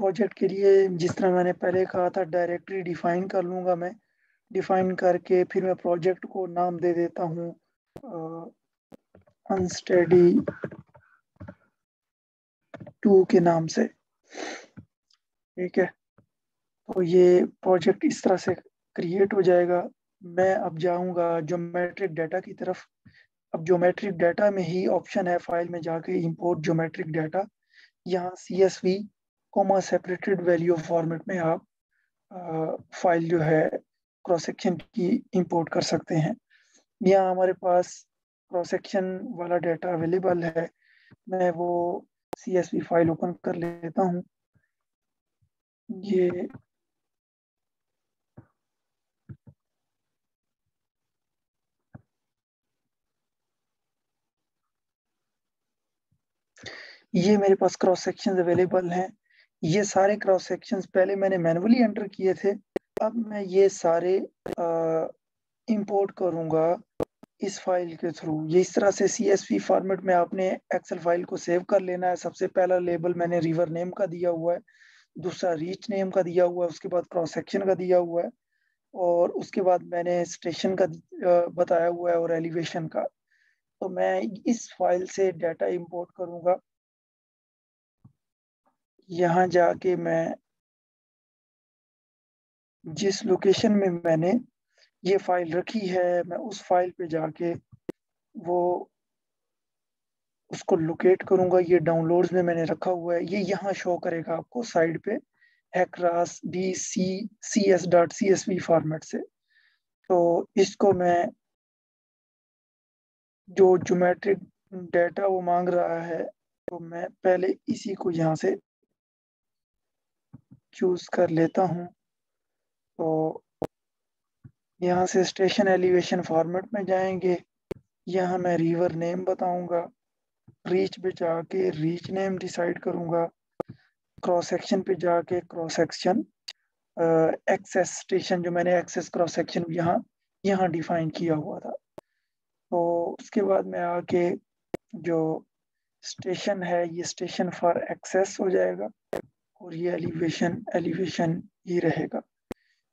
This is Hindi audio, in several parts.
प्रोजेक्ट के लिए जिस तरह मैंने पहले कहा था, डायरेक्टरी डिफाइन कर लूँगा मैं। डिफाइन करके फिर मैं प्रोजेक्ट को नाम दे देता हूँ अनस्टडी 2 के नाम से। ठीक है, तो ये प्रोजेक्ट इस तरह से क्रिएट हो जाएगा। मैं अब जाऊंगा ज्योमेट्रिक डाटा की तरफ। अब ज्योमेट्रिक डाटा में ही ऑप्शन है फाइल में जाके इंपोर्ट ज्योमेट्रिक डाटा। यहाँ CSV comma separated value format में आप फाइल जो है क्रॉस सेक्शन की इंपोर्ट कर सकते हैं। यहाँ हमारे पास क्रॉस सेक्शन वाला डाटा अवेलेबल है। मैं वो CSV फाइल ओपन कर लेता हूँ। ये मेरे पास क्रॉस सेक्शंस अवेलेबल हैं। ये सारे क्रॉस सेक्शंस पहले मैंने मैन्युअली एंटर किए थे। अब मैं ये सारे इंपोर्ट करूंगा इस फाइल के थ्रू। ये इस तरह से CSV फॉर्मेट में आपने एक्सेल फाइल को सेव कर लेना है। सबसे पहला लेबल मैंने रिवर नेम का दिया हुआ है, दूसरा रीच नेम का दिया हुआ है, उसके बाद क्रॉस सेक्शन का दिया हुआ है, और उसके बाद मैंने स्टेशन का बताया हुआ है और एलिवेशन का। तो मैं इस फाइल से डाटा इंपोर्ट करूंगा। यहाँ जाके मैं जिस लोकेशन में मैंने ये फाइल रखी है, मैं उस फाइल पे जाके वो उसको लोकेट करूंगा। ये डाउनलोड्स में मैंने रखा हुआ है, ये यहाँ शो करेगा आपको साइड पे हैकरास DCCS.CSV फॉर्मेट से। तो इसको मैं जो ज्योमेट्रिक डाटा वो मांग रहा है, तो मैं पहले इसी को यहाँ से चूज कर लेता हूँ। तो यहाँ से स्टेशन एलिवेशन फॉर्मेट में जाएंगे। यहाँ मैं रिवर नेम बताऊंगा, रीच पे जाके रीच नेम डिसाइड करूंगा, क्रॉस सेक्शन पे जाके क्रॉस सेक्शन एक्सेस स्टेशन, जो मैंने एक्सेस क्रॉस सेक्शन यहाँ यहाँ डिफाइन किया हुआ था। तो उसके बाद में आके जो स्टेशन है, ये स्टेशन फॉर एक्सेस हो जाएगा, और ये एलिवेशन एलिवेशन ये रहेगा।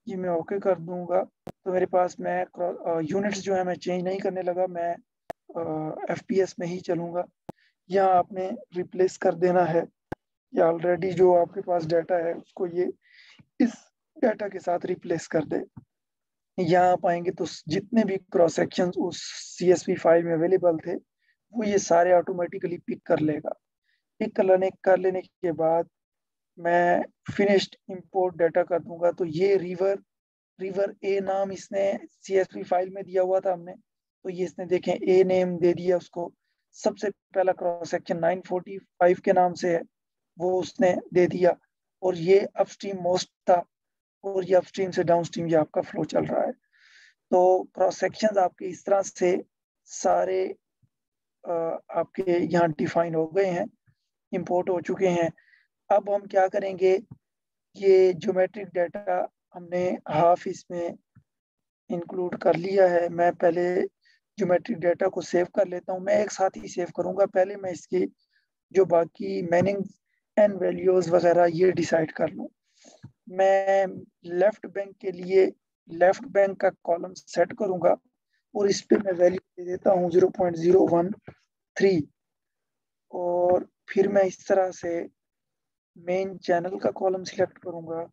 ये मैं ओके कर दूंगा। तो मेरे पास मैं यूनिट्स जो है मैं चेंज नहीं करने लगा, मैं FPS में ही चलूंगा। यहाँ आपने रिप्लेस कर देना है, या ऑलरेडी जो आपके पास डाटा है उसको ये इस डाटा के साथ रिप्लेस कर दे। यहाँ आप आएंगे तो जितने भी क्रॉस सेक्शन उस CSV फाइल में अवेलेबल थे, वो ये सारे ऑटोमेटिकली पिक कर लेगा। पिक कर लेने के बाद मैं फिनिश्ड इंपोर्ट डाटा कर दूंगा। तो ये रिवर रिवर ए नाम इसने CSV फाइल में दिया हुआ था हमने, तो ये इसने देखें ए नेम दे दिया उसको। सबसे पहला क्रॉस सेक्शन 945 के नाम से है, वो उसने दे दिया। और ये अपस्ट्रीम मोस्ट था, और ये अपस्ट्रीम से डाउनस्ट्रीम ये आपका फ्लो चल रहा है। तो क्रॉस सेक्शन आपके इस तरह से सारे आपके यहाँ डिफाइन हो गए हैं, इंपोर्ट हो चुके हैं। अब हम क्या करेंगे, ये ज्योमेट्रिक डाटा हमने हाफ इसमें इंक्लूड कर लिया है। मैं पहले ज्योमेट्रिक डाटा को सेव कर लेता हूँ। मैं एक साथ ही सेव करूंगा। पहले मैं इसकी जो बाकी मैनिंग एंड वैल्यूज वगैरह ये डिसाइड कर लूँ। मैं लेफ्ट बैंक के लिए लेफ्ट बैंक का कॉलम सेट करूंगा, और इस पे मैं वैल्यू दे देता हूँ 0.013। और फिर मैं इस तरह से मेन चैनल का कॉलम सिलेक्ट करूंगा,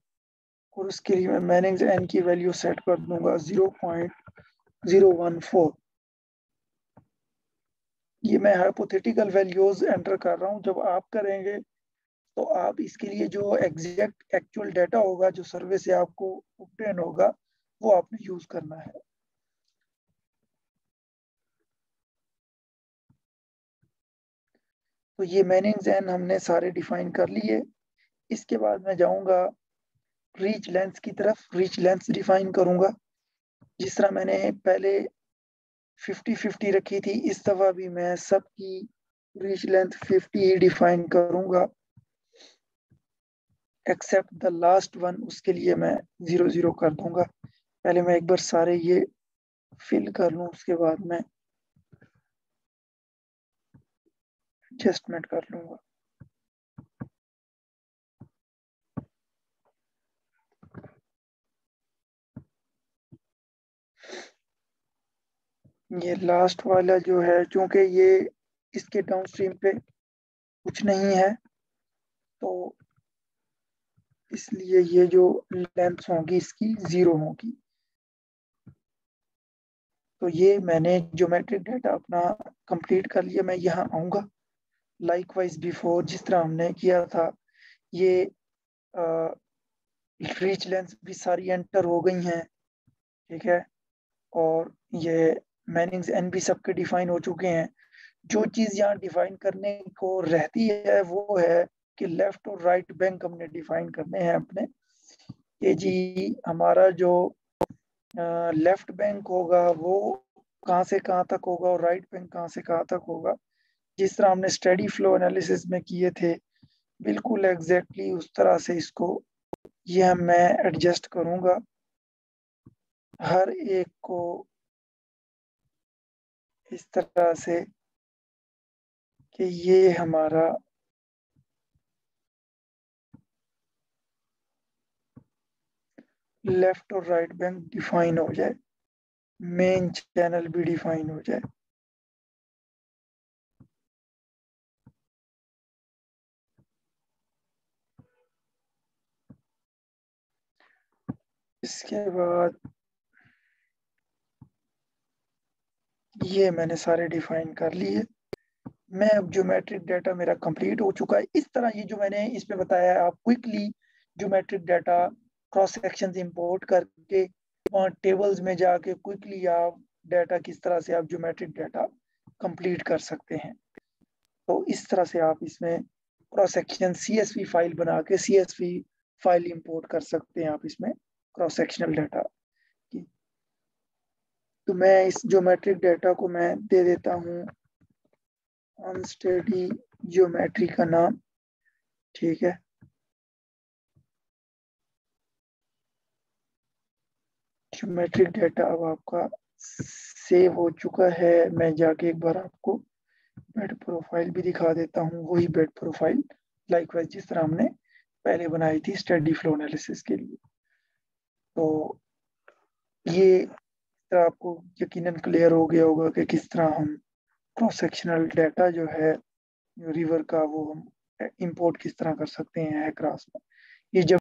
और उसके लिए मैं मैनेज एन की वैल्यू सेट कर दूंगा 0.014। ये मैं हाइपोथेटिकल वैल्यूज एंटर कर रहा हूँ। जब आप करेंगे तो आप इसके लिए जो एग्जैक्ट एक्चुअल डाटा होगा, जो सर्वे से आपको ऑब्टेन होगा, वो आपने यूज करना है। तो ये मैनिंग एन हमने सारे डिफाइन कर लिए। इसके बाद मैं जाऊंगा रीच लेंथ की तरफ। रीच लेंथ डिफाइन करूंगा। जिस तरह मैंने पहले 50-50 रखी थी, इस दफा भी मैं सबकी रीच लेंथ 50 ही डिफाइन करूंगा, एक्सेप्ट द लास्ट वन। उसके लिए मैं 0 0 कर दूंगा। पहले मैं एक बार सारे ये फिल कर लूं, उसके बाद मैं एडजस्टमेंट कर लूंगा। ये लास्ट वाला जो है, चूंकि ये इसके डाउनस्ट्रीम पे कुछ नहीं है, तो इसलिए ये जो लेंथ होगी इसकी 0 होगी। तो ये मैंने ज्योमेट्रिक डाटा अपना कंप्लीट कर लिया। मैं यहाँ आऊँगा, लाइकवाइज बिफोर जिस तरह हमने किया था, ये रीच लेंथ भी सारी एंटर हो गई हैं, ठीक है। और ये मैनिंग्स एन भी सबके डिफाइन हो चुके हैं। जो चीज़ यहाँ डिफाइन करने को रहती है वो है कि लेफ्ट और राइट बैंक हमने डिफाइन करने हैं अपने। ये जी हमारा जो लेफ्ट बैंक होगा वो कहाँ से कहाँ तक होगा और राइट बैंक कहाँ से कहाँ तक होगा, जिस तरह हमने स्टडी फ्लो एनालिसिस में किए थे, बिल्कुल एग्जैक्टली उस तरह से इसको यह मैं एडजस्ट करूँगा हर एक को इस तरह से कि ये हमारा लेफ्ट और राइट बैंक डिफाइन हो जाए, मेन चैनल भी डिफाइन हो जाए। इसके बाद ये मैंने सारे डिफाइन कर लिए। मैं अब ज्योमेट्रिक डाटा मेरा कंप्लीट हो चुका है। इस तरह ये जो मैंने इस पे बताया है, आप quickly geometric data cross sections import करके वहाँ टेबल्स में जाके क्विकली आप डाटा किस तरह से आप ज्योमेट्रिक डाटा कंप्लीट कर सकते हैं। तो इस तरह से आप इसमें क्रॉस सेक्शन CSV फाइल बना के CSV फाइल इंपोर्ट कर सकते हैं आप इसमें क्रॉस सेक्शनल डाटा की। तो मैं इस ज्योमेट्रिक डाटा को मैं दे देता हूँ अनस्टेडी ज्योमेट्री का नाम, ठीक है। ज्योमेट्रिक डाटा अब आपका सेव हो चुका है। मैं जाके एक बार आपको बेड प्रोफाइल भी दिखा देता हूँ, वही बेड प्रोफाइल लाइकवाइज जिस तरह हमने पहले बनाई थी स्टडी फ्लो एनालिसिस के लिए। तो ये तरह आपको यकीनन क्लियर हो गया होगा कि किस तरह हम क्रॉस सेक्शनल डाटा जो है रिवर का वो हम इंपोर्ट किस तरह कर सकते हैं हैकरास में। ये जब